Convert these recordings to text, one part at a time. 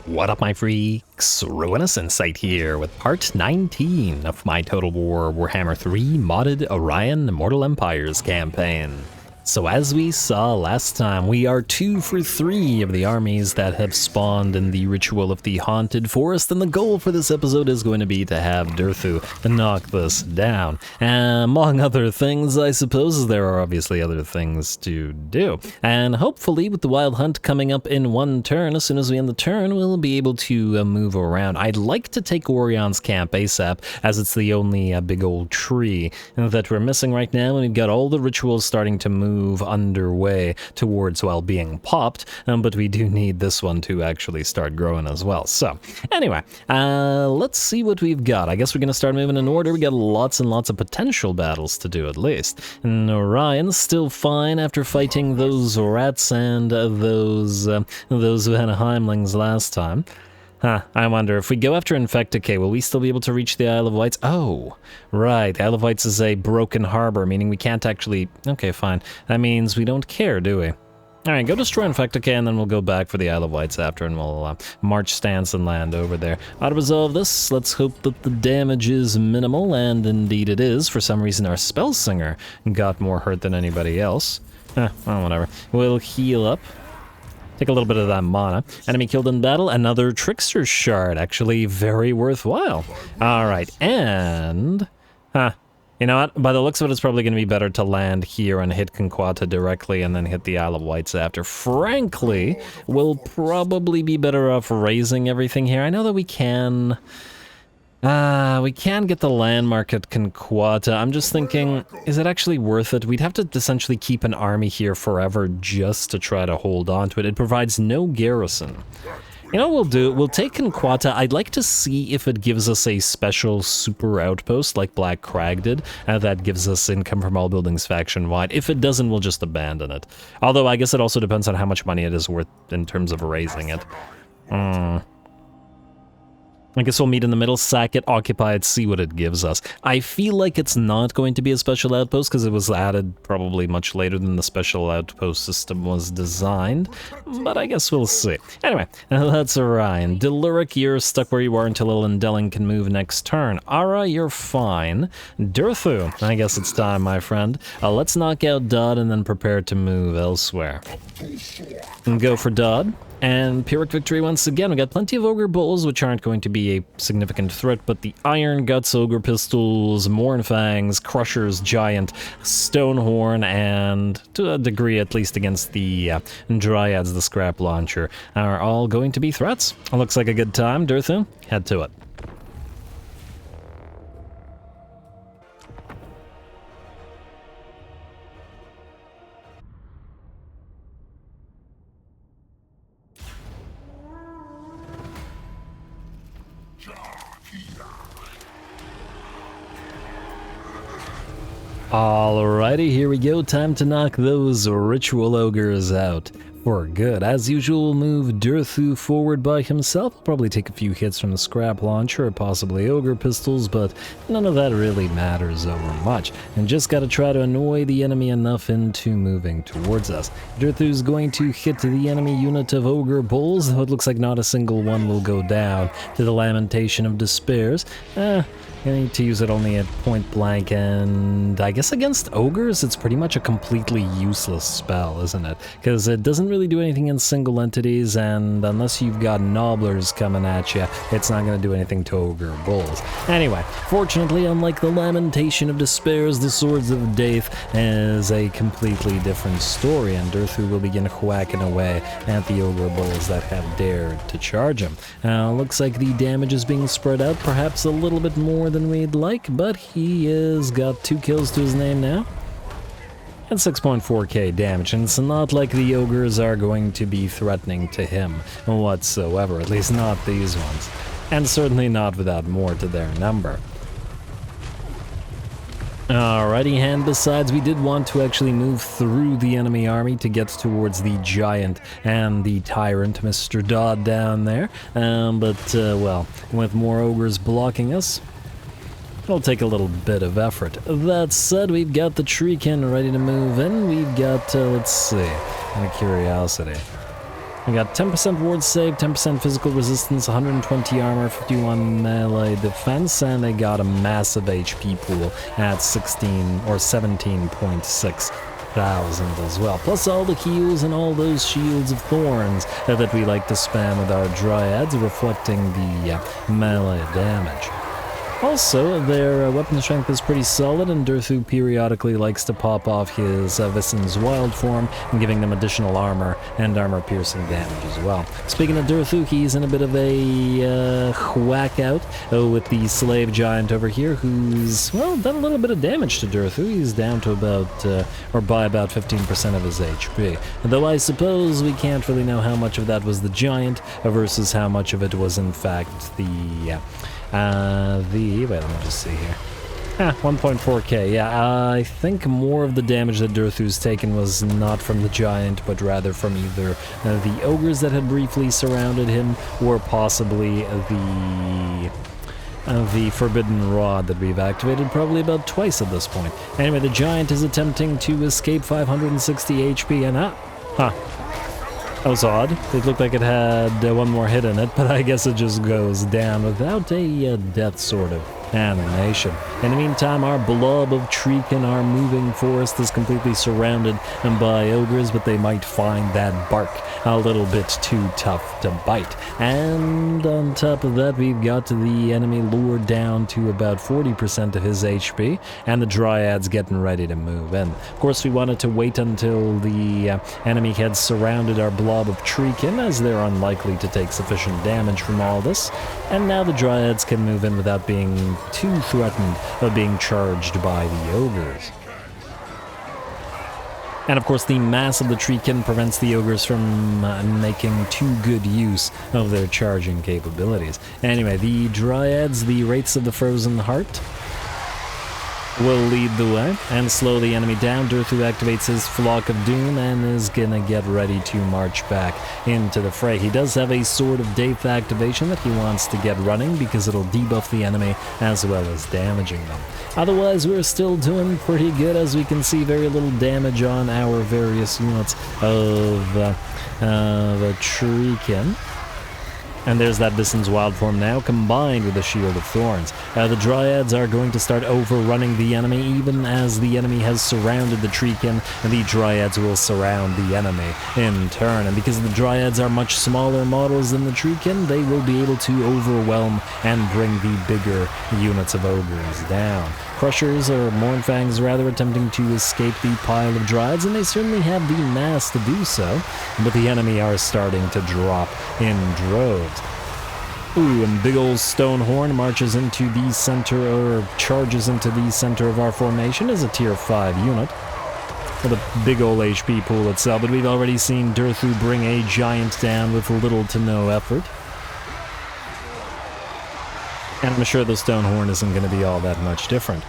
What up, my freaks? RuinusInsight here with part 19 of my Total War Warhammer 3 modded Orion Immortal Empires campaign. So as we saw last time, we are 2 for 3 of the armies that have spawned in the Ritual of the Haunted Forest, and the goal for this episode is going to be to have Durthu knock this down. Among other things, I suppose, there are obviously other things to do. And hopefully with the Wild Hunt coming up in one turn, as soon as we end the turn, we'll be able to move around. I'd like to take Orion's camp ASAP, as it's the only big old tree that we're missing right now, and we've got all the rituals starting to move underway towards, well, being popped, but we do need this one to actually start growing as well. So anyway, let's see what we've got. I guess we're gonna start moving in order. We got lots and lots of potential battles to do, at least. And Orion's still fine after fighting those rats and those Heimlings last time. I wonder, if we go after Infecticate, will we still be able to reach the Isle of Wights? Oh, right, the Isle of Wights is a broken harbor, meaning we can't actually... Okay, fine. That means we don't care, do we? Alright, go destroy Infecticate, and then we'll go back for the Isle of Wights after, and we'll march stance and land over there. Auto-resolve this. Let's hope that the damage is minimal, and indeed it is. For some reason, our Spellsinger got more hurt than anybody else. Well, whatever. We'll heal up. Take a little bit of that mana. Enemy killed in battle. Another Trickster Shard. Actually, very worthwhile. Alright, and... You know what? By the looks of it, it's probably going to be better to land here and hit Conquata directly and then hit the Isle of Wights after. Frankly, we'll probably be better off raising everything here. I know that we can... we can get the landmark at Conquata. I'm just thinking, is it actually worth it? We'd have to essentially keep an army here forever just to try to hold on to it. It provides no garrison. You know what we'll do? We'll take Conquata. I'd like to see if it gives us a special super outpost like Black Crag did. That gives us income from all buildings faction-wide. If it doesn't, we'll just abandon it. Although I guess it also depends on how much money it is worth in terms of raising it. I guess we'll meet in the middle, sack it, occupy it, see what it gives us. I feel like it's not going to be a special outpost because it was added probably much later than the special outpost system was designed, but I guess we'll see. Anyway, that's Orion. Deluric, you're stuck where you are until Elendelling can move next turn. Ara, you're fine. Durthu, I guess it's time, my friend. Let's knock out Dodd and then prepare to move elsewhere. And go for Dodd. And Pyrrhic victory once again. We got plenty of Ogre Bowls, which aren't going to be a significant threat, but the Iron Guts, Ogre Pistols, Mournfangs, Crushers, Giant, Stonehorn, and to a degree at least against the Dryads, the Scrap Launcher, are all going to be threats. Looks like a good time. Durthu, head to it. Alrighty, here we go. Time to knock those ritual ogres out for good. As usual, we'll move Durthu forward by himself. I'll probably take a few hits from the Scrap Launcher or possibly Ogre Pistols, but none of that really matters over much. And just gotta try to annoy the enemy enough into moving towards us. Durthu's going to hit the enemy unit of Ogre Bulls, though it looks like not a single one will go down to the Lamentation of Despairs. I need to use it only at point blank, and I guess against ogres, it's pretty much a completely useless spell, isn't it? Because it doesn't really do anything in single entities, and unless you've got nobblers coming at you, it's not going to do anything to ogre bulls. Anyway, fortunately, unlike the Lamentation of Despairs, the Swords of Daith is a completely different story, and Durthu will begin whacking away at the ogre bulls that have dared to charge him. Looks like the damage is being spread out, perhaps a little bit more than we'd like, but he has got 2 kills to his name now. And 6.4k damage, and it's not like the ogres are going to be threatening to him whatsoever, at least not these ones. And certainly not without more to their number. Alrighty, and besides, we did want to actually move through the enemy army to get towards the Giant and the Tyrant, Mr. Dodd down there, well, with more ogres blocking us, it'll take a little bit of effort. That said, we've got the Treekin ready to move in. We've got, let's see, out of curiosity. We got 10% ward save, 10% physical resistance, 120 armor, 51 melee defense, and they got a massive HP pool at 16 or 17.6 thousand as well. Plus all the heals and all those shields of thorns that we like to spam with our dryads, reflecting the melee damage. Also, their weapon strength is pretty solid, and Durthu periodically likes to pop off his Vissen's wild form, and giving them additional armor and armor-piercing damage as well. Speaking of Durthu, he's in a bit of a whack out with the slave giant over here, who's, well, done a little bit of damage to Durthu. He's down to about, or by about 15% of his HP. Though I suppose we can't really know how much of that was the giant versus how much of it was in fact the wait, let me just see here. 1.4k, yeah, I think more of the damage that Durthu's taken was not from the giant, but rather from either the ogres that had briefly surrounded him, or possibly the forbidden rod that we've activated probably about twice at this point. Anyway, the giant is attempting to escape 560 HP, and that was odd. It looked like it had one more hit in it, but I guess it just goes down without a death sort of animation. In the meantime, our blob of Treekin, our moving forest, is completely surrounded by ogres, but they might find that bark a little bit too tough to bite. And on top of that, we've got the enemy lured down to about 40% of his HP, and the dryads getting ready to move in. Of course, we wanted to wait until the enemy had surrounded our blob of Treekin, as they're unlikely to take sufficient damage from all this, and now the dryads can move in without being too threatened of being charged by the ogres. And of course, the mass of the Treekin prevents the ogres from making too good use of their charging capabilities. Anyway, the dryads, the Wraiths of the Frozen Heart, will lead the way and slow the enemy down. Durthu activates his Flock of Doom and is gonna get ready to march back into the fray. He does have a Sword of Death activation that he wants to get running because it'll debuff the enemy as well as damaging them. Otherwise, we're still doing pretty good. As we can see, very little damage on our various units of the Treekin. And there's that Vissen's wild form now, combined with the Shield of Thorns. The dryads are going to start overrunning the enemy, even as the enemy has surrounded the Treekin, and the dryads will surround the enemy in turn. And because the dryads are much smaller models than the Treekin, they will be able to overwhelm and bring the bigger units of ogres down. Crushers, or Mournfangs rather, attempting to escape the pile of dryads, and they certainly have the mass to do so, but the enemy are starting to drop in droves. Ooh, and big old Stonehorn marches into the center, or charges into the center of our formation as a tier 5 unit, with a big old HP pool itself, but we've already seen Durthu bring a giant down with little to no effort. And I'm sure the Stonehorn isn't going to be all that much different.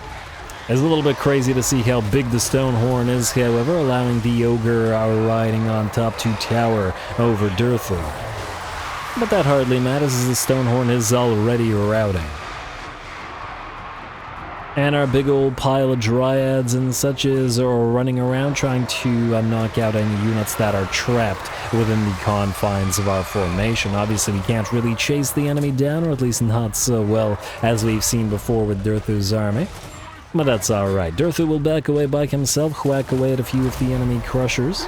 It's a little bit crazy to see how big the Stonehorn is, however, allowing the Ogre riding on top to tower over Durthu. But that hardly matters, as the Stonehorn is already routing. And our big old pile of dryads and such are running around trying to knock out any units that are trapped within the confines of our formation. Obviously, we can't really chase the enemy down, or at least not so well as we've seen before with Durthu's army. But that's alright. Durthu will back away by himself, whack away at a few of the enemy crushers,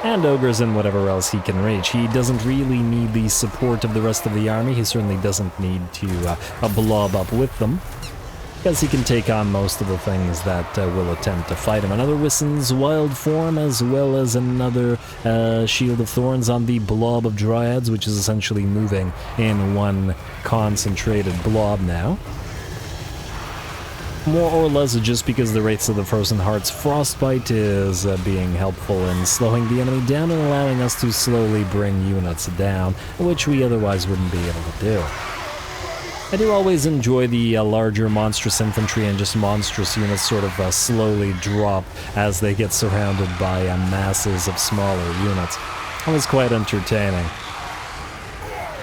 and ogres and whatever else he can reach. He doesn't really need the support of the rest of the army. He certainly doesn't need to blob up with them, because he can take on most of the things that will attempt to fight him. Another Vissen's wild form, as well as another Shield of Thorns on the blob of dryads, which is essentially moving in one concentrated blob now. More or less just because the Wraiths of the Frozen Heart's Frostbite is being helpful in slowing the enemy down and allowing us to slowly bring units down, which we otherwise wouldn't be able to do. I do always enjoy the larger monstrous infantry and just monstrous units sort of slowly drop as they get surrounded by masses of smaller units. It was quite entertaining.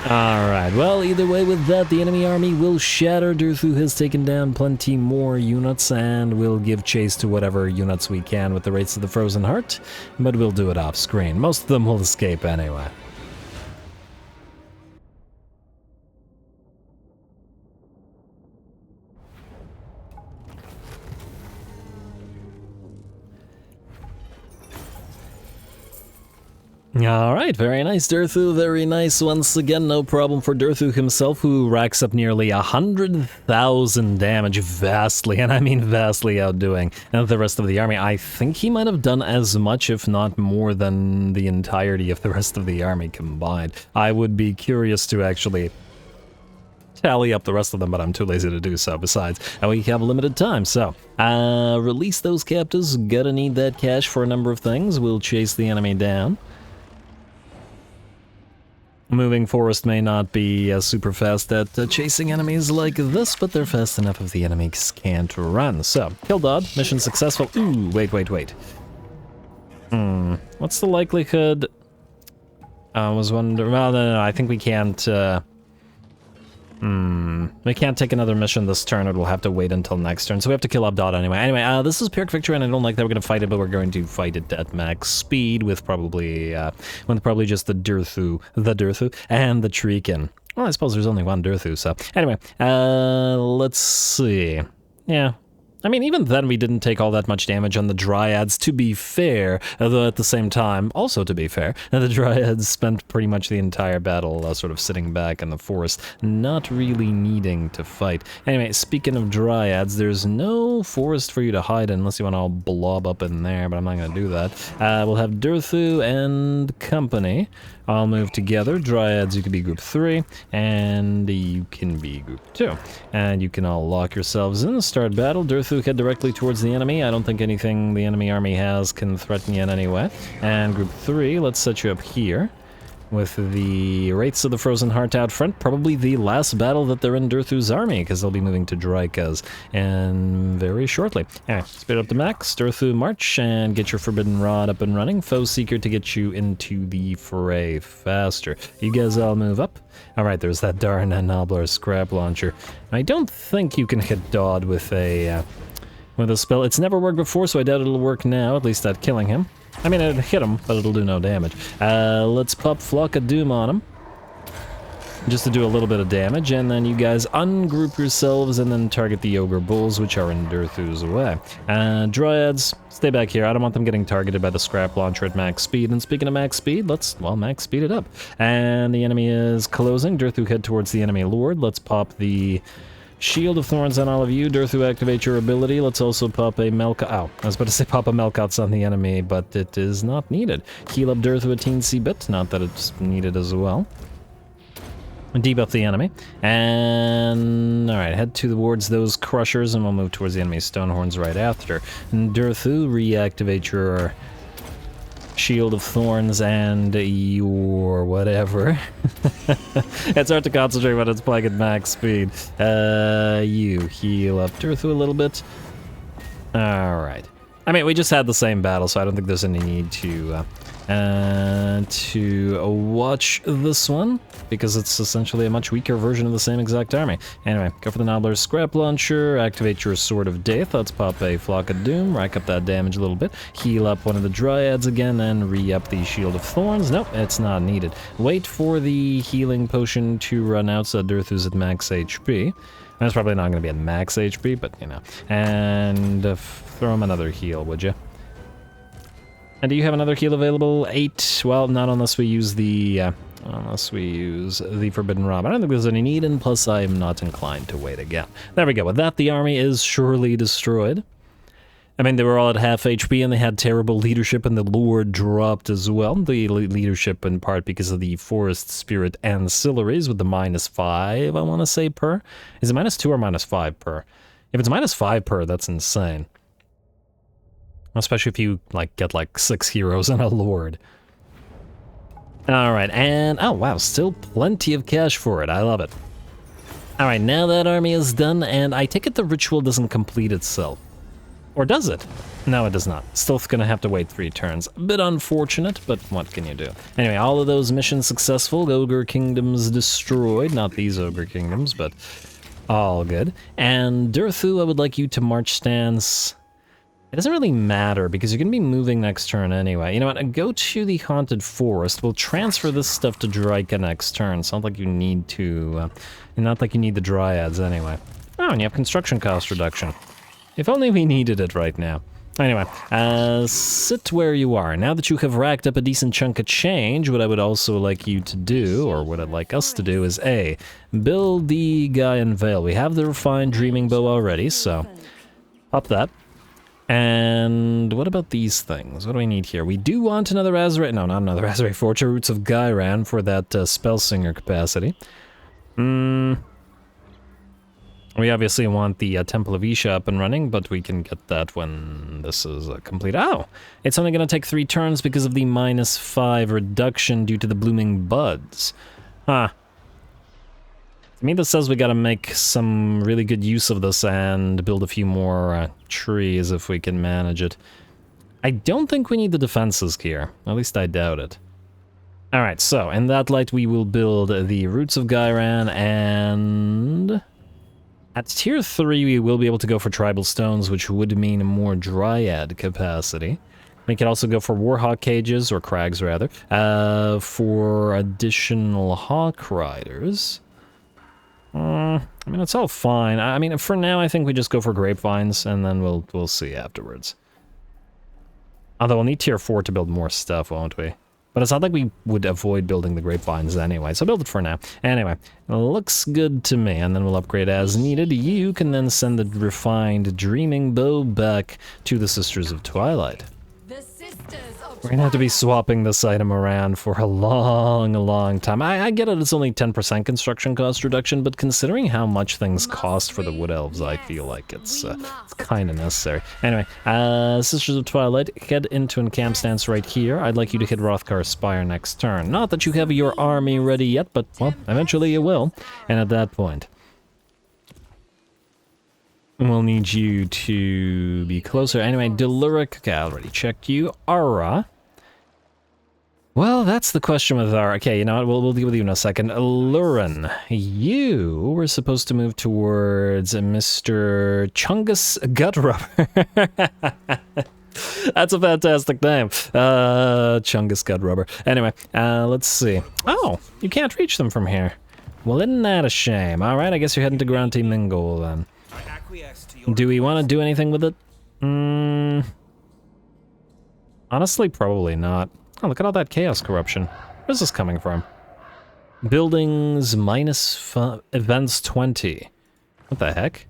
Alright, well, either way with that, the enemy army will shatter. Durthu has taken down plenty more units, and we'll give chase to whatever units we can with the Wraiths of the Frozen Heart, but we'll do it off screen. Most of them will escape anyway. Alright, very nice, Durthu, very nice. Once again, no problem for Durthu himself, who racks up nearly 100,000 damage, vastly, and I mean vastly outdoing the rest of the army. I think he might have done as much, if not more, than the entirety of the rest of the army combined. I would be curious to actually tally up the rest of them, but I'm too lazy to do so. Besides, we have limited time, so release those captives. Gonna need that cash for a number of things. We'll chase the enemy down. Moving Forest may not be super fast at chasing enemies like this, but they're fast enough if the enemies can't run. So, kill Dodd, mission successful. Ooh, wait. What's the likelihood? I was wondering, well, no, I think we can't, we can't take another mission this turn, or we'll have to wait until next turn, so we have to kill Abdad anyway. Anyway, this is Pyrrhic Victory, and I don't like that we're going to fight it, but we're going to fight it at max speed with probably just the Durthu, and the Treekin. Well, I suppose there's only one Durthu, so... Anyway, let's see. Yeah. I mean, even then we didn't take all that much damage on the Dryads, to be fair, though at the same time, also to be fair, the Dryads spent pretty much the entire battle sort of sitting back in the forest, not really needing to fight. Anyway, speaking of Dryads, there's no forest for you to hide in unless you want to all blob up in there, but I'm not going to do that. We'll have Durthu and company. I'll move together. Dryads, you can be group 3, and you can be group 2. And you can all lock yourselves in, start battle. Durthu, head directly towards the enemy. I don't think anything the enemy army has can threaten you in any way. And group 3, let's set you up here with the Wraiths of the Frozen Heart out front. Probably the last battle that they're in Durthu's army, because they'll be moving to Draika's and very shortly. Anyway, speed up to max, Durthu march, and get your Forbidden Rod up and running. Foe Seeker to get you into the fray faster. You guys all move up. Alright, there's that darn Noblar Scrap Launcher. I don't think you can hit Dodd with a spell. It's never worked before, so I doubt it'll work now, at least at killing him. I mean, it'll hit him, but it'll do no damage. Let's pop Flock of Doom on him, just to do a little bit of damage, and then you guys ungroup yourselves and then target the Ogre Bulls, which are in Durthu's way. Dryads, stay back here. I don't want them getting targeted by the Scrap Launcher at max speed. And speaking of max speed, let's, well, max speed it up. And the enemy is closing. Durthu head towards the enemy lord. Let's pop the Shield of Thorns on all of you. Durthu, activate your ability. Let's also pop a Melka... Ow. I was about to say pop a Melkouts on the enemy, but it is not needed. Heal up Durthu a teensy bit. Not that it's needed as well. Debuff the enemy. And... Alright, head towards those Crushers, and we'll move towards the enemy's Stonehorns right after. Durthu, reactivate your Shield of Thorns and your whatever. It's hard to concentrate when it's playing at max speed. You heal up Durthu a little bit. Alright. I mean, we just had the same battle, so I don't think there's any need to watch this one, because it's essentially a much weaker version of the same exact army. Anyway, go for the Noblar Scrap Launcher, activate your Sword of Death. Let's pop a Flock of Doom, rack up that damage a little bit, heal up one of the Dryads again, and re-up the Shield of Thorns. Nope, it's not needed. Wait for the healing potion to run out, so Durthu's at max HP. That's probably not going to be at max HP, but you know. And throw him another heal, would you? And do you have another heal available? 8. Well, not unless we use the Forbidden Rod. I don't think there's any need, and plus I'm not inclined to wait again. There we go. With that, the army is surely destroyed. I mean, they were all at half HP, and they had terrible leadership, and the Lord dropped as well. The leadership, in part, because of the Forest Spirit ancillaries, with the -5, I want to say, per. Is it -2 or -5 per? If it's -5 per, that's insane. Especially if you, like, get, like, 6 heroes and a Lord. Alright, and... oh, wow, still plenty of cash for it. I love it. Alright, now that army is done, and I take it the ritual doesn't complete itself. Or does it? No, it does not. Still gonna have to wait 3 turns. A bit unfortunate, but what can you do? Anyway, all of those missions successful. Ogre Kingdoms destroyed. Not these Ogre Kingdoms, but all good. And Durthu, I would like you to march stance... It doesn't really matter, because you're going to be moving next turn anyway. You know what, go to the Haunted Forest. We'll transfer this stuff to Draika next turn. It's not like you need to, not like you need the Dryads anyway. Oh, and you have construction cost reduction. If only we needed it right now. Anyway, sit where you are. Now that you have racked up a decent chunk of change, what I would also like you to do, or what I'd like us to do, is A, build the guy in Veil. We have the refined Dreaming Bow already, so pop that. And what about these things? What do we need here? We do want another Azrael. No, not another Azrael Forge. Roots of Gyran for that Spellsinger capacity. We obviously want the Temple of Isha up and running, but we can get that when this is complete. Oh! It's only going to take 3 turns because of the -5 reduction due to the blooming buds. Huh. To me, this says we gotta make some really good use of this and build a few more trees if we can manage it. I don't think we need the defenses here. At least I doubt it. Alright, so in that light we will build the Roots of Gyran, and at tier 3 we will be able to go for Tribal Stones, which would mean more Dryad capacity. We can also go for Warhawk Cages, or Crags rather, for additional Hawk Riders. I mean, it's all fine. I mean, for now, I think we just go for Grapevines, and then we'll see afterwards. Although we'll need tier 4 to build more stuff, won't we? But it's not like we would avoid building the Grapevines anyway, so build it for now. Anyway, it looks good to me, and then we'll upgrade as needed. You can then send the refined Dreaming Bow back to the Sisters of Twilight. We're gonna have to be swapping this item around for a long time. I get it, it's only 10% construction cost reduction, but considering how much things cost for the Wood Elves, I feel like it's kind of necessary. Anyway, Sisters of Twilight, head into an camp stance right here. I'd like you to hit Hrothgar's Spire next turn. Not that you have your army ready yet, but, well, eventually you will. And at that point, we'll need you to be closer. Anyway, Deluric, okay, I already checked you. Ara. Well, that's the question with Ara. Okay, you know what, we'll deal with you in a second. Loren, you were supposed to move towards Mr. Chungus Gutrubber. That's a fantastic name. Chungus Gutrubber. Anyway, let's see. Oh, you can't reach them from here. Well, isn't that a shame? Alright, I guess you're heading to Grunty Mingle then. Do we want to do anything with it? Honestly, probably not. Oh, look at all that chaos corruption. Where's this coming from? Buildings events 20. What the heck?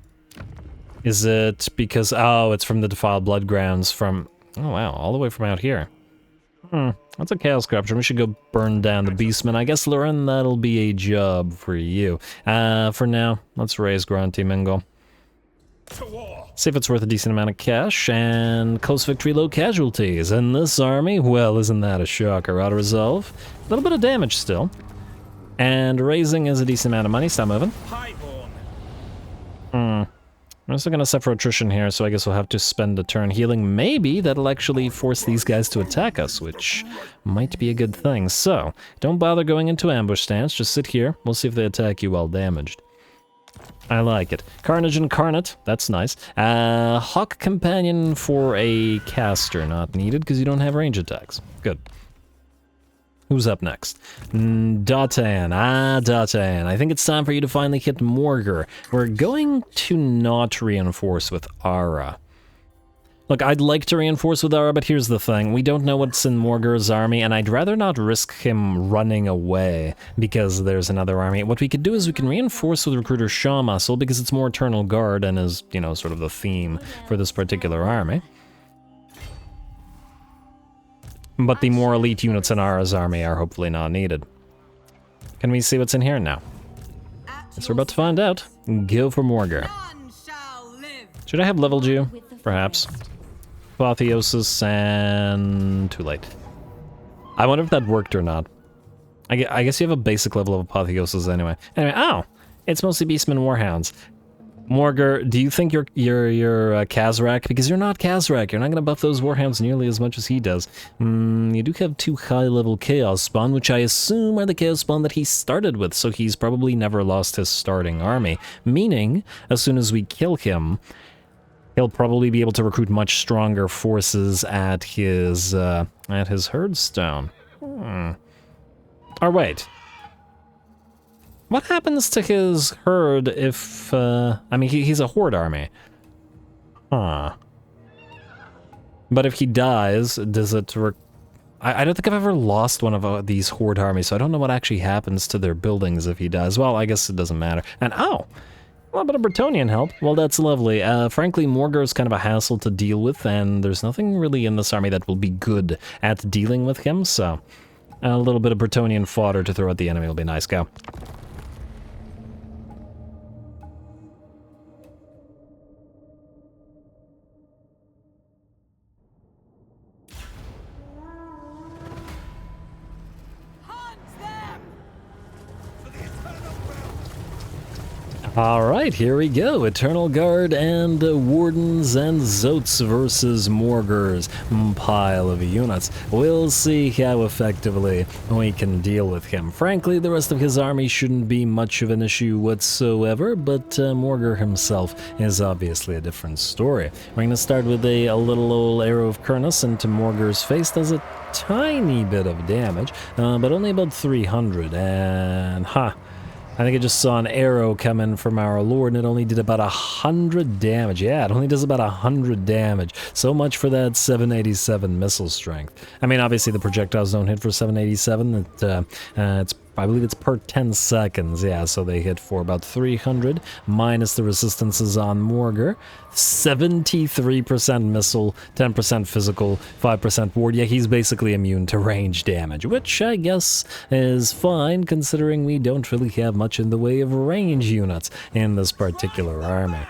Is it because... Oh, it's from the Defiled Bloodgrounds from... Oh, wow, all the way from out here. That's a chaos corruption. We should go burn down the Beastmen. I guess, Loren, that'll be a job for you. For now, let's raise Grunty Mingle. See if it's worth a decent amount of cash, and close victory, low casualties. And this army, well, isn't that a shocker? Auto resolve, a little bit of damage still. And raising is a decent amount of money, stop moving. I'm also gonna suffer attrition here, so I guess we'll have to spend a turn healing. Maybe that'll actually force these guys to attack us, which might be a good thing. So, don't bother going into ambush stance, just sit here. We'll see if they attack you while damaged. I like it. Carnage Incarnate, that's nice. Hawk Companion for a caster, not needed because you don't have range attacks. Good. Who's up next? Datan. Datan. I think it's time for you to finally hit Morghur. We're going to not reinforce with Ara. Look, I'd like to reinforce with Ara, but here's the thing. We don't know what's in Morghur's army, and I'd rather not risk him running away because there's another army. What we could do is we can reinforce with Recruiter Shaw Muscle because it's more Eternal Guard and is, you know, sort of the theme for this particular army. But the more elite units in Ara's army are hopefully not needed. Can we see what's in here now? Guess we're about to find out. Go for Morghur. Should I have leveled you? Perhaps. Apotheosis and... too late. I wonder if that worked or not. I guess you have a basic level of Apotheosis anyway. Anyway, oh! It's mostly Beastmen Warhounds. Morghur, do you think you're Khazrak? Because you're not Khazrak. You're not going to buff those Warhounds nearly as much as he does. You do have 2 high-level Chaos Spawn, which I assume are the Chaos Spawn that he started with, so he's probably never lost his starting army. Meaning, as soon as we kill him, he'll probably be able to recruit much stronger forces at his Herdstone. Or wait. What happens to his herd if, I mean, he's a horde army. Huh. But if he dies, does it... I don't think I've ever lost one of these Horde armies, so I don't know what actually happens to their buildings if he dies. Well, I guess it doesn't matter. And, oh! A little bit of Bretonnian help. Well, that's lovely. Frankly, Morghur is kind of a hassle to deal with, and there's nothing really in this army that will be good at dealing with him, so... A little bit of Bretonnian fodder to throw at the enemy will be nice. Go. Alright, here we go. Eternal Guard and Wardens and Zotes versus Morghur's pile of units. We'll see how effectively we can deal with him. Frankly, the rest of his army shouldn't be much of an issue whatsoever, but Morghur himself is obviously a different story. We're going to start with a little old arrow of Kurnus into Morghur's face. Does a tiny bit of damage, but only about 300, and I think I just saw an arrow come in from our lord, and it only did about 100 damage. Yeah, it only does about 100 damage. So much for that 787 missile strength. I mean, obviously the projectiles don't hit for 787. I believe it's per 10 seconds. Yeah, so they hit for about 300, minus the resistances on Morghur. 73% missile, 10% physical, 5% ward. Yeah, he's basically immune to range damage, which I guess is fine, considering we don't really have much in the way of range units in this particular army.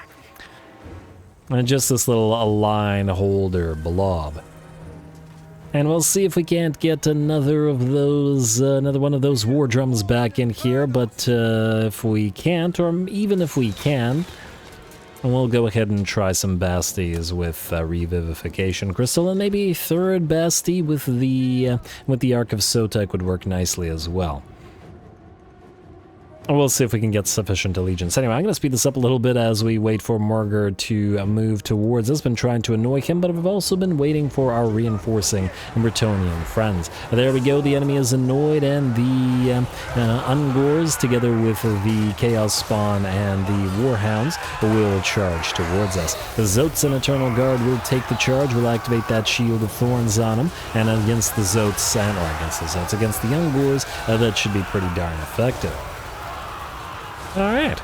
And just this little line holder blob. And we'll see if we can't get another one of those war drums back in here, but if we can't, or even if we can, we'll go ahead and try some Basties with Revivification Crystal, and maybe a third Basti with the Ark of Sotek would work nicely as well. We'll see if we can get sufficient allegiance. Anyway, I'm going to speed this up a little bit as we wait for Morghur to move towards us. Been trying to annoy him, but I've also been waiting for our reinforcing Bretonnian friends. There we go, the enemy is annoyed, and the Ungors, together with the Chaos Spawn and the Warhounds, will charge towards us. The Zotes and Eternal Guard will take the charge, will activate that Shield of Thorns on them, and against the Zotes, against the Ungors, that should be pretty darn effective. Alright.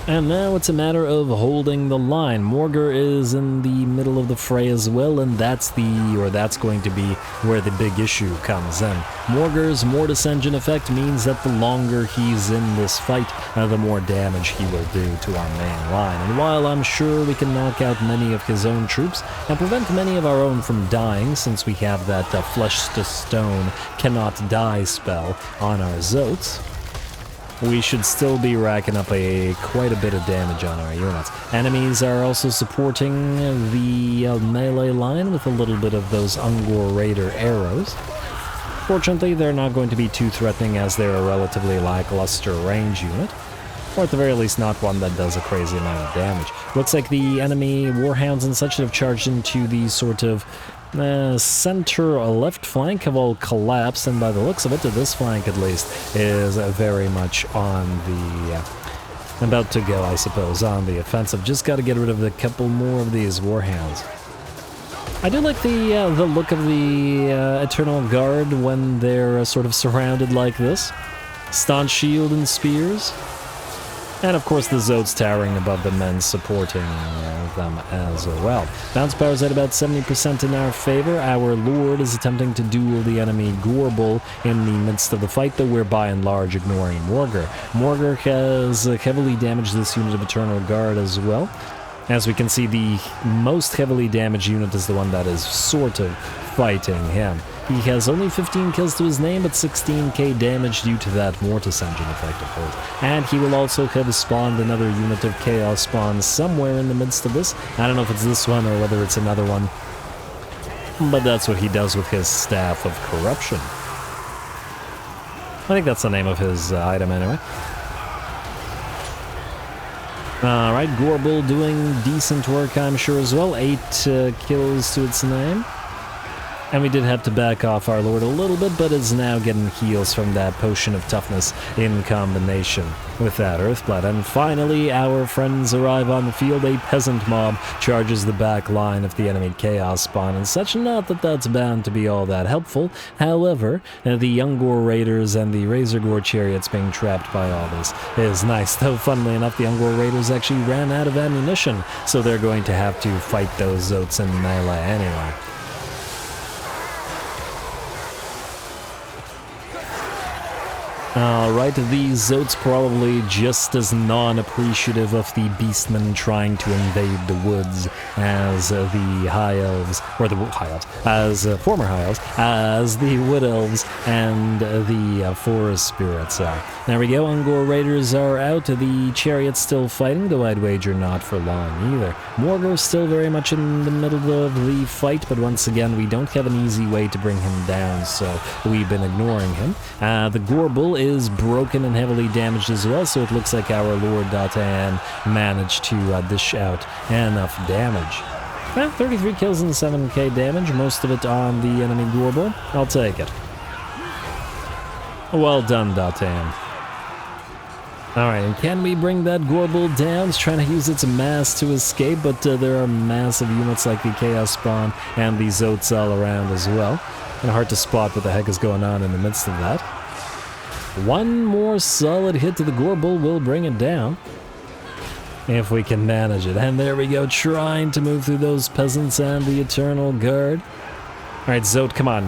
And now it's a matter of holding the line. Morghur is in the middle of the fray as well, and that's going to be where the big issue comes in. Morghur's Mortis Engine effect means that the longer he's in this fight, the more damage he will do to our main line. And while I'm sure we can knock out many of his own troops and prevent many of our own from dying, since we have that Flesh to Stone cannot die spell on our Zotes, we should still be racking up quite a bit of damage on our units. Enemies are also supporting the melee line with a little bit of those Ungor Raider arrows. Fortunately, they're not going to be too threatening, as they're a relatively lackluster range unit, or at the very least not one that does a crazy amount of damage. Looks like the enemy Warhounds and such that have charged into the sort of center or left flank have all collapsed, and by the looks of it, this flank at least is very much on the about to go, I suppose, on the offensive. Just got to get rid of a couple more of these Warhounds. I do like the look of the Eternal Guard when they're sort of surrounded like this. Staunch shield and spears. And of course the Zotes towering above the men supporting them as well. Bounce power is at about 70% in our favor. Our Lord is attempting to duel the enemy Gorble in the midst of the fight, though we're by and large ignoring Morghur. Morghur has heavily damaged this unit of Eternal Guard as well. As we can see, the most heavily damaged unit is the one that is sort of fighting him. He has only 15 kills to his name, but 16k damage due to that Mortis Engine effect of his. And he will also have spawned another unit of Chaos Spawn somewhere in the midst of this. I don't know if it's this one or whether it's another one, but that's what he does with his Staff of Corruption. I think that's the name of his item anyway. Alright, Gorble doing decent work, I'm sure, as well. 8 kills to its name. And we did have to back off our lord a little bit, but is now getting heals from that potion of toughness in combination with that Earthblood. And finally, our friends arrive on the field. A peasant mob charges the back line of the enemy Chaos Spawn and such. Not that that's bound to be all that helpful. However, the Ungor Raiders and the Razorgore chariots being trapped by all this is nice. Though, funnily enough, the Ungor Raiders actually ran out of ammunition, so they're going to have to fight those Zotes in melee anyway. Alright, these Zotes probably just as non-appreciative of the Beastmen trying to invade the woods as the High Elves, or the High Elves, as former High Elves, as the Wood Elves and the Forest Spirits are. There we go, Ungor Raiders are out, the Chariot's still fighting, though I'd wager not for long either. Morghur still very much in the middle of the fight, but once again, we don't have an easy way to bring him down, so we've been ignoring him. The Gorbull is broken and heavily damaged as well, so it looks like our Lord Datan managed to dish out enough damage. 33 kills and 7k damage, most of it on the enemy Gorbull. I'll take it. Well done, Datan. Alright, and can we bring that Gorbull down? It's trying to use its mass to escape, but there are massive units like the Chaos Spawn and the Zotes all around as well. And hard to spot what the heck is going on in the midst of that. One more solid hit to the Gorbull will bring it down. If we can manage it. And there we go, trying to move through those peasants and the Eternal Guard. Alright, Zote, come on.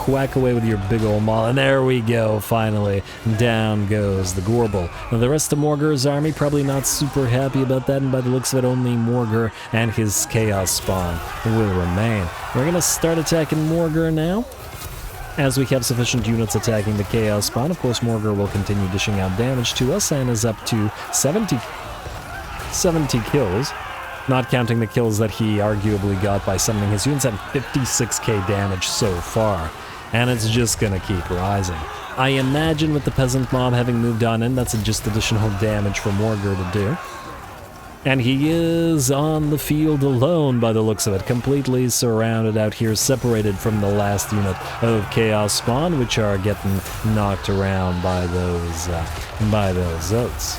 Whack away with your big old maul. And there we go, finally. Down goes the Gorbull. Now, the rest of Morghur's army probably not super happy about that, and by the looks of it, only Morghur and his Chaos Spawn will remain. We're going to start attacking Morghur now. As we have sufficient units attacking the Chaos Spawn, of course Morghur will continue dishing out damage to us and is up to 70 kills, not counting the kills that he arguably got by summoning his units at 56k damage so far. And it's just gonna keep rising. I imagine with the peasant mob having moved on in, that's just additional damage for Morghur to do. And he is on the field alone by the looks of it, completely surrounded out here, separated from the last unit of Chaos Spawn, which are getting knocked around by those Zotes.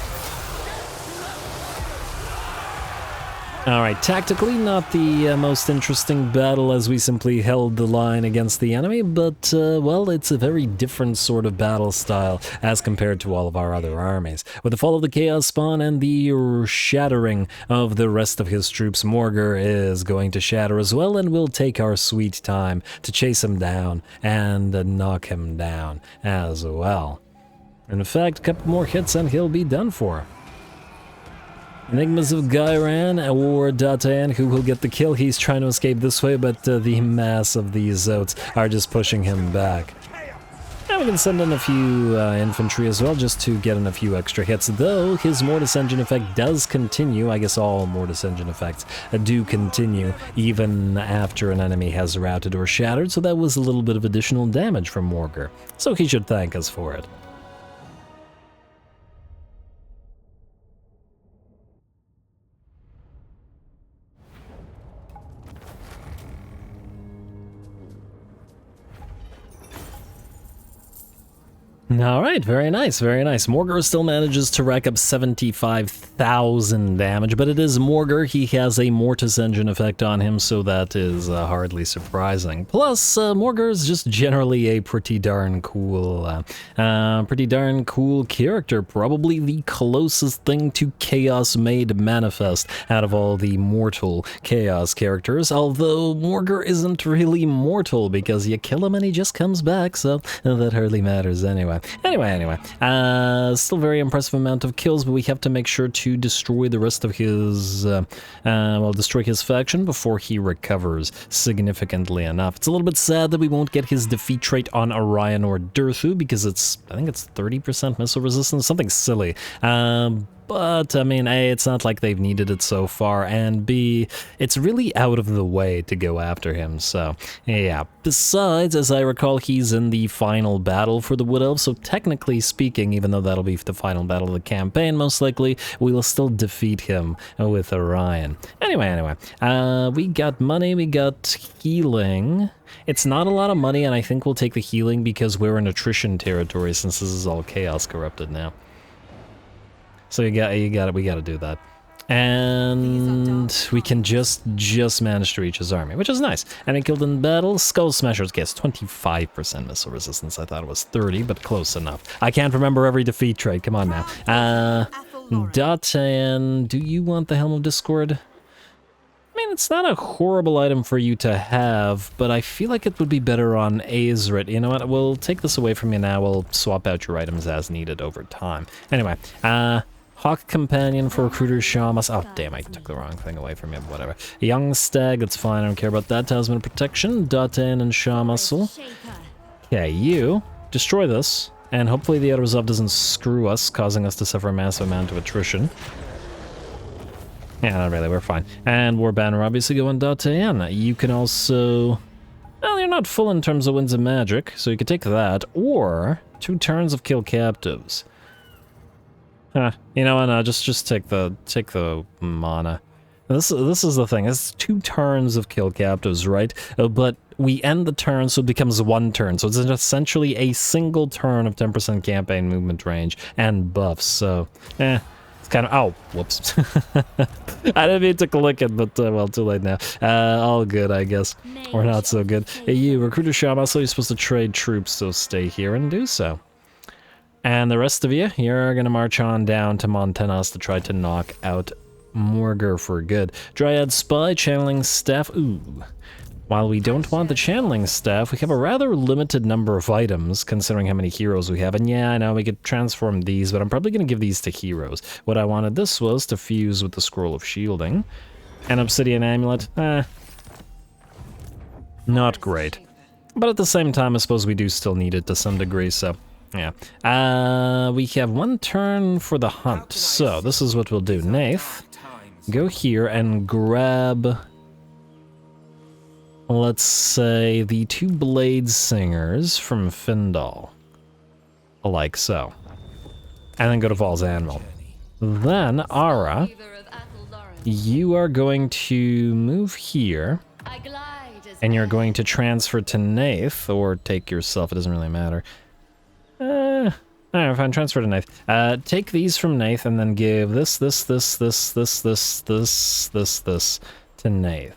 Alright, tactically not the most interesting battle as we simply held the line against the enemy, but, well, it's a very different sort of battle style as compared to all of our other armies. With the fall of the Chaos Spawn and the shattering of the rest of his troops, Morghur is going to shatter as well, and we'll take our sweet time to chase him down and knock him down as well. In fact, a couple more hits and he'll be done for. Enigmas of Gairan or Datan, who will get the kill. He's trying to escape this way, but the mass of these Zotes are just pushing him back. And we can send in a few infantry as well, just to get in a few extra hits, though his Mortis Engine effect does continue. I guess all Mortis Engine effects do continue, even after an enemy has routed or shattered, so that was a little bit of additional damage from Morghur. So he should thank us for it. Alright, very nice, very nice. Morghur still manages to rack up 75,000 damage, but it is Morghur. He has a Mortis Engine effect on him, so that is hardly surprising. Plus, Morghur is just generally a pretty darn cool character. Probably the closest thing to Chaos made manifest out of all the mortal Chaos characters, although Morghur isn't really mortal, because you kill him and he just comes back, so that hardly matters anyway. Anyway, still very impressive amount of kills, but we have to make sure to destroy the rest of his, destroy his faction before he recovers significantly enough. It's a little bit sad that we won't get his defeat trait on Orion or Durthu, because I think it's 30% missile resistance, something silly. But, I mean, A, it's not like they've needed it so far, and B, it's really out of the way to go after him, so, yeah. Besides, as I recall, he's in the final battle for the Wood Elves, so technically speaking, even though that'll be the final battle of the campaign, most likely, we will still defeat him with Orion. Anyway, we got money, we got healing. It's not a lot of money, and I think we'll take the healing because we're in attrition territory since this is all Chaos Corrupted now. So we gotta do that. And we can just manage to reach his army, which is nice. Enemy killed in battle, Skull Smashers gets 25% missile resistance. I thought it was 30, but close enough. I can't remember every defeat trait, come on now. Datan, do you want the Helm of Discord? I mean, it's not a horrible item for you to have, but I feel like it would be better on Azerit. You know what, we'll take this away from you now, we'll swap out your items as needed over time. Anyway, Hawk Companion for Recruiter Shamas. Oh, damn, I took the wrong thing away from him, whatever. Young Stag, that's fine, I don't care about that. Talisman of Protection, Datan and Shamuscle. Okay, you destroy this, and hopefully the other resolve doesn't screw us, causing us to suffer a massive amount of attrition. Yeah, not really, we're fine. And War Banner obviously go on Datan. You can also... Well, you're not full in terms of Winds of Magic, so you could take that, or 2 turns of Kill Captives. You know what, no, just take the mana. This is the thing, it's 2 turns of Kill Captives, right? But we end the turn, so it becomes 1 turn, so it's essentially a single turn of 10% campaign movement range and buffs, so, it's kind of, oh, whoops. I didn't mean to click it, but, well, too late now. All good, I guess. Or not so good. Hey, you, Recruiter Shama, so you're supposed to trade troops, so stay here and do so. And the rest of you, you're gonna march on down to Montanas to try to knock out Morghur for good. Dryad Spy, Channeling Staff, ooh. While we don't want the Channeling Staff, we have a rather limited number of items, considering how many heroes we have. And yeah, I know we could transform these, but I'm probably gonna give these to heroes. What I wanted this was to fuse with the Scroll of Shielding. An Obsidian Amulet, not great. But at the same time, I suppose we do still need it to some degree, so... Yeah. We have 1 turn for the hunt, so this is what we'll do. Nath, go here and grab, let's say, the 2 Blade Singers from Findal. Like so. And then go to Val's Anvil. Then, Ara, you are going to move here, and you're going to transfer to Nath, or take yourself, it doesn't really matter. Alright, fine, transfer to Nath. Take these from Nath and then give this to Nath.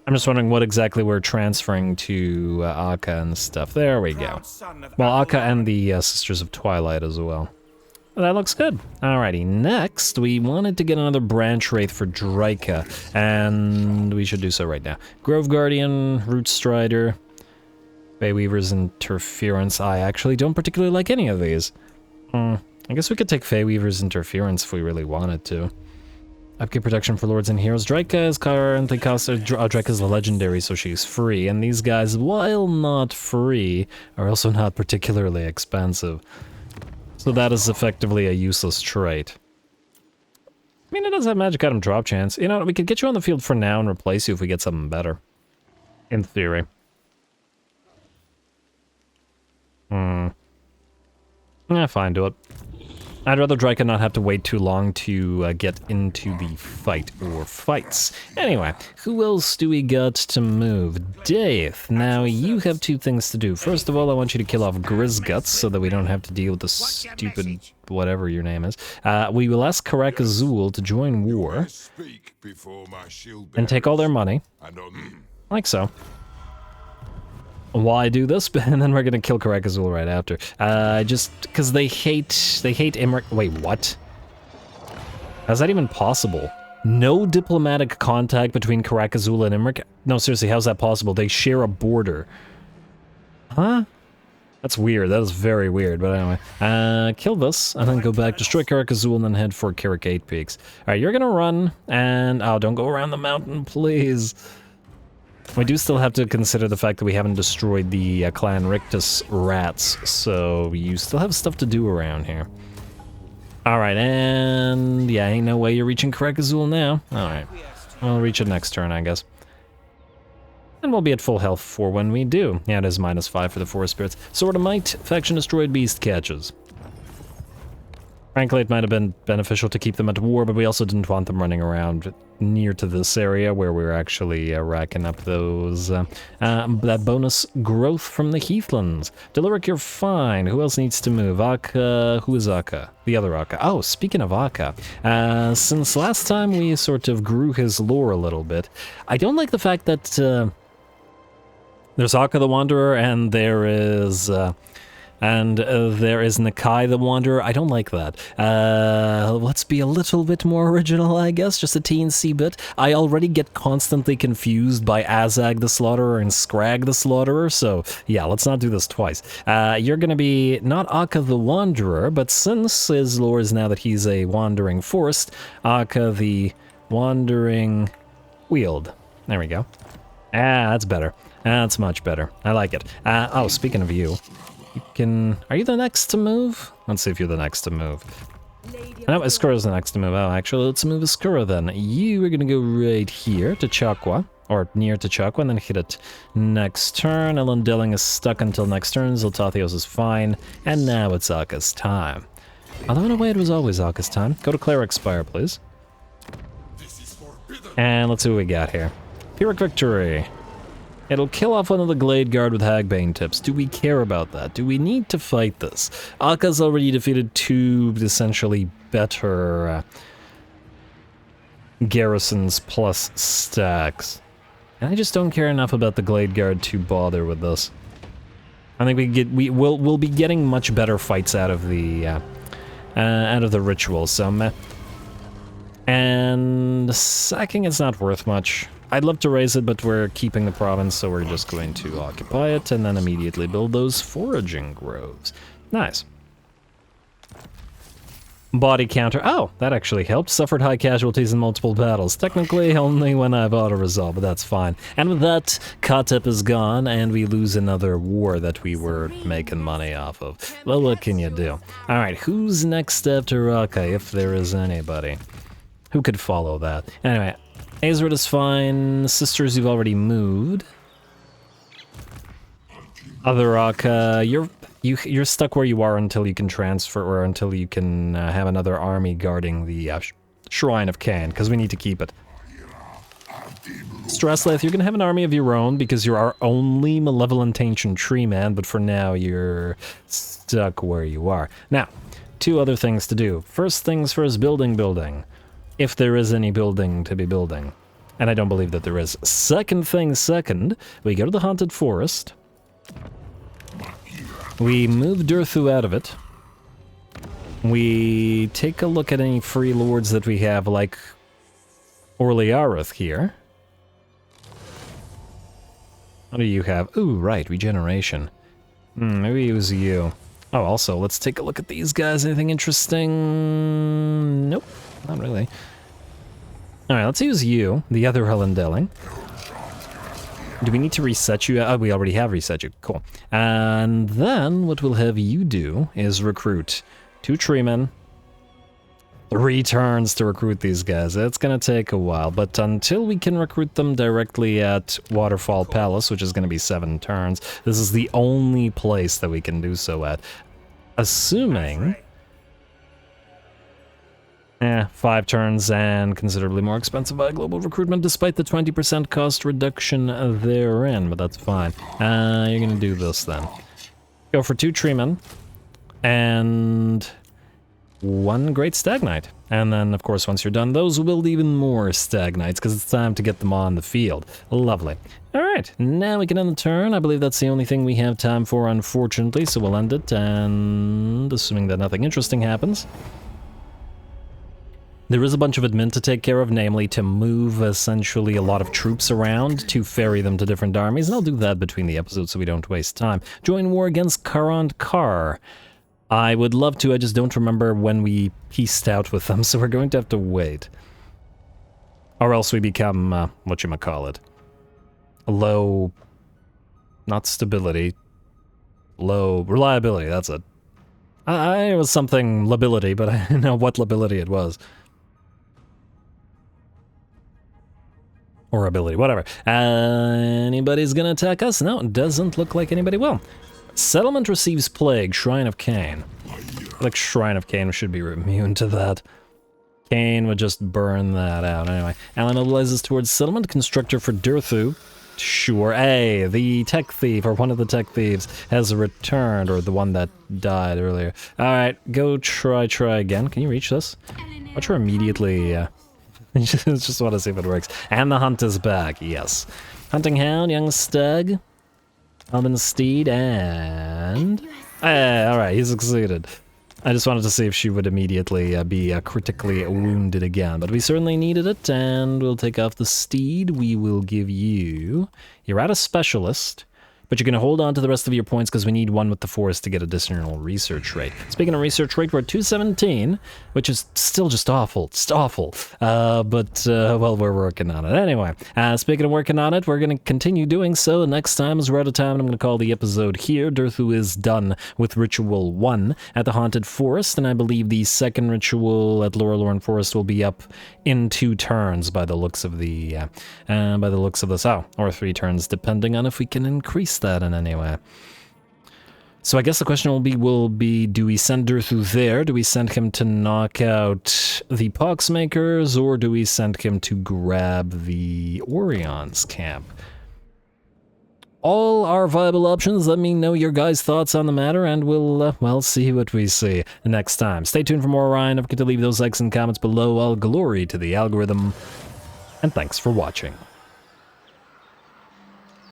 I'm just wondering what exactly we're transferring to Akka and stuff. There we go. Well, Akka and the Sisters of Twilight as well. Well, that looks good. Alrighty, next we wanted to get another branch wraith for Dryka, and we should do so right now. Grove Guardian, Root Strider, Feyweaver's Interference. I actually don't particularly like any of these. I guess we could take Feyweaver's Interference if we really wanted to. Upkeep protection for Lords and Heroes. Dryka is currently Dryka is a legendary, so she's free. And these guys, while not free, are also not particularly expensive. So that is effectively a useless trait. I mean, it does have magic item drop chance. You know, we could get you on the field for now and replace you if we get something better. In theory. Yeah, fine, do it. I'd rather Dryka not have to wait too long to get into the fight or fights. Anyway, who else do we got to move? Dave, now you have 2 things to do. First of all, I want you to kill off Grizguts so that we don't have to deal with the stupid whatever your name is. We will ask Karak Azul to join war and take all their money, like so. Why do this? And then we're gonna kill Karak Azul right after. Just because they hate Imric. Wait, what? How's that even possible? No diplomatic contact between Karak Azul and Imric? No, seriously, how's that possible? They share a border. Huh? That's weird. That is very weird, but anyway. Kill this, and then go back, destroy Karak Azul, and then head for Karak 8 Peaks. Alright, you're gonna run, and... Oh, don't go around the mountain, please. We do still have to consider the fact that we haven't destroyed the Clan Rictus rats, so you still have stuff to do around here. Alright, and yeah, ain't no way you're reaching Karakazul now. Alright, I'll reach it next turn, I guess. And we'll be at full health for when we do. Yeah, it is -5 for the Forest Spirits. Sword of Might, Faction Destroyed Beast catches. Frankly, it might have been beneficial to keep them at war, but we also didn't want them running around near to this area where we're actually racking up those, that bonus growth from the Heathlands. Deliric, you're fine. Who else needs to move? Akka, who is Akka? The other Akka. Oh, speaking of Akka, since last time we sort of grew his lore a little bit, I don't like the fact that, there's Akka the Wanderer and there is Nakai the Wanderer. I don't like that. Let's be a little bit more original, I guess, just a teensy bit. I already get constantly confused by Azag the Slaughterer and Scrag the Slaughterer, so yeah, let's not do this twice. You're gonna be not Akka the Wanderer, but since his lore is now that he's a wandering forest, Akka the Wandering Wield. There we go. That's better. That's much better. I like it. Oh, speaking of you, are you the next to move? Let's see if you're the next to move. No, Iskura's the next to move. Oh, actually, let's move Iskura then. You are gonna go right here to Chakwa, or near to Chakwa, and then hit it next turn. Elendilling is stuck until next turn. Zoltathios is fine, and now it's Akka's time. Although in a way it was always Akka's time. Go to Cleric Spire, please. And let's see what we got here. Pyrrhic Victory. It'll kill off one of the Glade Guard with Hagbane tips. Do we care about that? Do we need to fight this? Akka's already defeated 2 essentially better garrisons plus stacks. And I just don't care enough about the Glade Guard to bother with this. I think we'll be getting much better fights out of the ritual, so meh. And sacking is not worth much. I'd love to raise it, but we're keeping the province, so we're just going to occupy it and then immediately build those foraging groves. Nice. Body counter. Oh, that actually helped. Suffered high casualties in multiple battles. Technically, only when I've auto-resolved, but that's fine. And with that, Katep is gone, and we lose another war that we were making money off of. Well, what can you do? Alright, who's next after Akka, if there is anybody? Who could follow that? Anyway, Azerid is fine. Sisters, you've already moved. Other Akka, you're stuck where you are until you can transfer, or until you can have another army guarding the Shrine of Cain, because we need to keep it. Stressleth, you're gonna have an army of your own because you're our only malevolent ancient tree man, but for now you're stuck where you are. Now, 2 other things to do. First things first, building. If there is any building to be building. And I don't believe that there is. Second thing second, we go to the Haunted Forest. We move Durthu out of it. We take a look at any free lords that we have, like Orliareth here. What do you have? Ooh, right, regeneration. Maybe use you. Oh, also, let's take a look at these guys. Anything interesting? Nope, not really. Alright, let's use you, the other Elendilling. Do we need to reset you? Oh, we already have reset you. Cool. And then what we'll have you do is recruit 2 treemen. 3 turns to recruit these guys. It's gonna take a while, but until we can recruit them directly at Waterfall Palace, which is gonna be 7 turns, this is the only place that we can do so at. Assuming... 5 turns and considerably more expensive by global recruitment, despite the 20% cost reduction therein, but that's fine. You're gonna do this then. Go for 2 treemen and 1 great stag knight. And then, of course, once you're done, those will build even more stag knights, because it's time to get them on the field. Lovely. Alright, now we can end the turn. I believe that's the only thing we have time for, unfortunately, so we'll end it, and assuming that nothing interesting happens. There is a bunch of admin to take care of, namely to move essentially a lot of troops around to ferry them to different armies, and I'll do that between the episodes so we don't waste time. Join war against Karand Kar. I would love to, I just don't remember when we pieced out with them, so we're going to have to wait. Or else we become, whatchamacallit. Low... not stability. Low reliability, that's it. It was something lability, but I didn't know what lability it was. Or ability, whatever. Anybody's gonna attack us? No, it doesn't look like anybody will. Settlement receives plague, Shrine of Cain. Like Shrine of Cain should be immune to that. Cain would just burn that out. Anyway, Alan mobilizes towards settlement. Constructor for Durthu. Sure. Hey, the tech thief, or one of the tech thieves, has returned, or the one that died earlier. Alright, go try again. Can you reach this? Watch her immediately, just want to see if it works. And the hunt is back, yes. Hunting Hound, Young Stag, Alban Steed, and... alright, he succeeded. I just wanted to see if she would immediately be critically wounded again, but we certainly needed it, and we'll take off the steed. We will give you... You're at a specialist, but you're going to hold on to the rest of your points because we need one with the forest to get additional research rate. Speaking of research rate, we're at 217, which is still just awful. It's awful. Well, we're working on it. Anyway, speaking of working on it, we're going to continue doing so. Next time, as we're out of time, I'm going to call the episode here. Durthu is done with Ritual 1 at the Haunted Forest, and I believe the second ritual at Loren Forest will be up in 2 turns by the looks of the, Oh, or 3 turns, depending on if we can increase that in any way. So I guess the question will be, do we send Durthu there? Do we send him to knock out the Poxmakers, or do we send him to grab the Orion's camp? All are viable options. Let me know your guys' thoughts on the matter, and we'll see what we see next time. Stay tuned for more Orion. Don't forget to leave those likes and comments below. All glory to the algorithm, and thanks for watching.